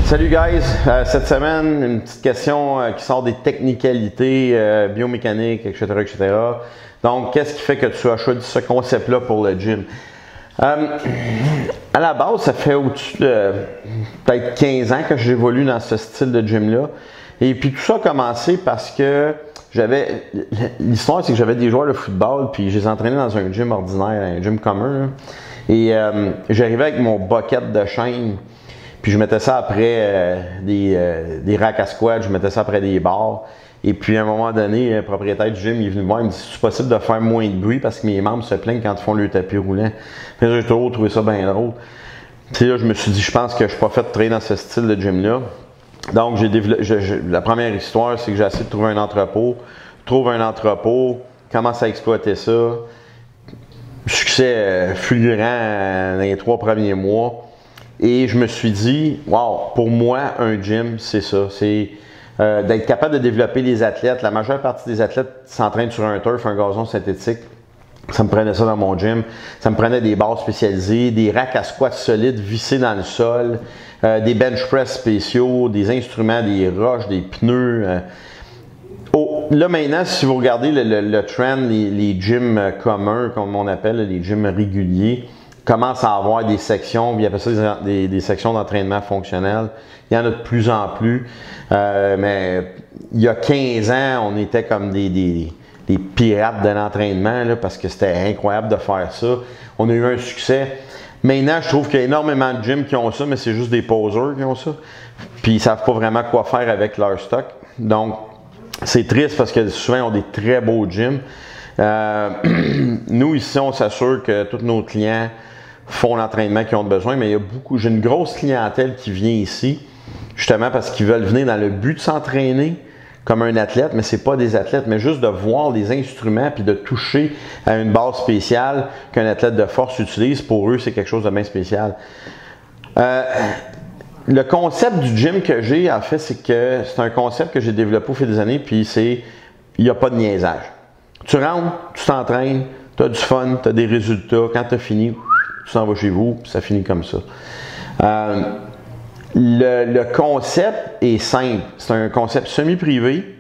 Salut guys, cette semaine, une petite question qui sort des technicalités biomécaniques, etc., etc. Donc, qu'est-ce qui fait que tu as choisi ce concept-là pour le gym? À la base, ça fait au-dessus de peut-être 15 ans que j'évolue dans ce style de gym-là. Et puis tout ça a commencé parce que l'histoire c'est que j'avais des joueurs de football, puis je les entraînais dans un gym ordinaire, un gym commun. Là. Et j'arrivais avec mon bucket de chaîne. Puis je mettais ça après des racks à squat, je mettais ça après des barres. Et puis à un moment donné, le propriétaire du gym il est venu me voir, il me dit c'est possible de faire moins de bruit parce que mes membres se plaignent quand ils font le tapis roulant. Puis j'ai toujours trouvé ça bien drôle. Puis là, je me suis dit, je pense que je suis pas fait de travailler dans ce style de gym-là. Donc la première histoire, c'est que j'ai essayé de trouver un entrepôt. Trouve un entrepôt, commence à exploiter ça. Succès fulgurant dans les 3 premiers mois. Et je me suis dit, wow, pour moi, un gym, c'est ça. C'est d'être capable de développer les athlètes. La majeure partie des athlètes s'entraînent sur un turf, un gazon synthétique. Ça me prenait ça dans mon gym. Ça me prenait des barres spécialisées, des racks à squat solides vissés dans le sol, des bench press spéciaux, des instruments, des roches, des pneus. Là maintenant, si vous regardez le trend, les gyms communs, comme on appelle, les gyms réguliers, commence à avoir des sections, il y a ça des sections d'entraînement fonctionnel. Il y en a de plus en plus. Mais il y a 15 ans, on était comme des pirates de l'entraînement parce que c'était incroyable de faire ça. On a eu un succès. Maintenant, je trouve qu'il y a énormément de gyms qui ont ça, mais c'est juste des poseurs qui ont ça. Puis ils ne savent pas vraiment quoi faire avec leur stock. Donc, c'est triste parce que souvent, ils ont des très beaux gyms. Nous, ici, on s'assure que tous nos clients font l'entraînement qu'ils ont besoin, mais j'ai une grosse clientèle qui vient ici, justement parce qu'ils veulent venir dans le but de s'entraîner comme un athlète, mais c'est pas des athlètes, mais juste de voir les instruments puis de toucher à une base spéciale qu'un athlète de force utilise. Pour eux, c'est quelque chose de bien spécial. Le concept du gym que j'ai, en fait, c'est un concept que j'ai développé au fil des années, puis il n'y a pas de niaisage. Tu rentres, tu t'entraînes, tu as du fun, tu as des résultats. Quand tu as fini, tu t'en vas chez vous, puis ça finit comme ça. Le concept est simple. C'est un concept semi-privé.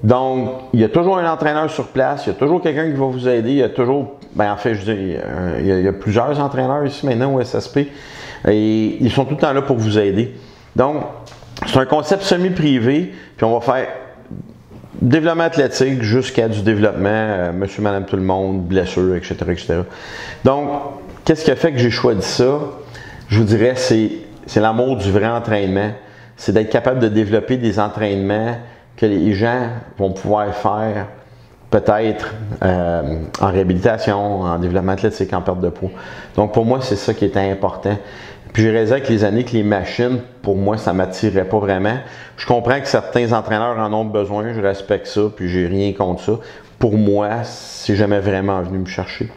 Donc, il y a toujours un entraîneur sur place, il y a toujours quelqu'un qui va vous aider. Il y a toujours, en fait, je dis, il y a plusieurs entraîneurs ici maintenant au SSP. Et ils sont tout le temps là pour vous aider. Donc, c'est un concept semi-privé, puis on va faire développement athlétique jusqu'à du développement, monsieur, madame, tout le monde, blessures, etc., etc. Donc, qu'est-ce qui a fait que j'ai choisi ça? Je vous dirais, c'est l'amour du vrai entraînement. C'est d'être capable de développer des entraînements que les gens vont pouvoir faire peut-être en réhabilitation, en développement athlétique, en perte de poids. Donc, pour moi, c'est ça qui est important. Puis j'ai réalisé avec les années que les machines, pour moi, ça ne m'attirait pas vraiment. Je comprends que certains entraîneurs en ont besoin, je respecte ça, puis j'ai rien contre ça. Pour moi, c'est jamais vraiment venu me chercher.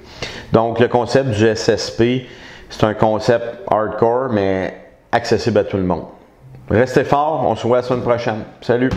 Donc, le concept du SSP, c'est un concept hardcore, mais accessible à tout le monde. Restez fort, on se voit la semaine prochaine. Salut!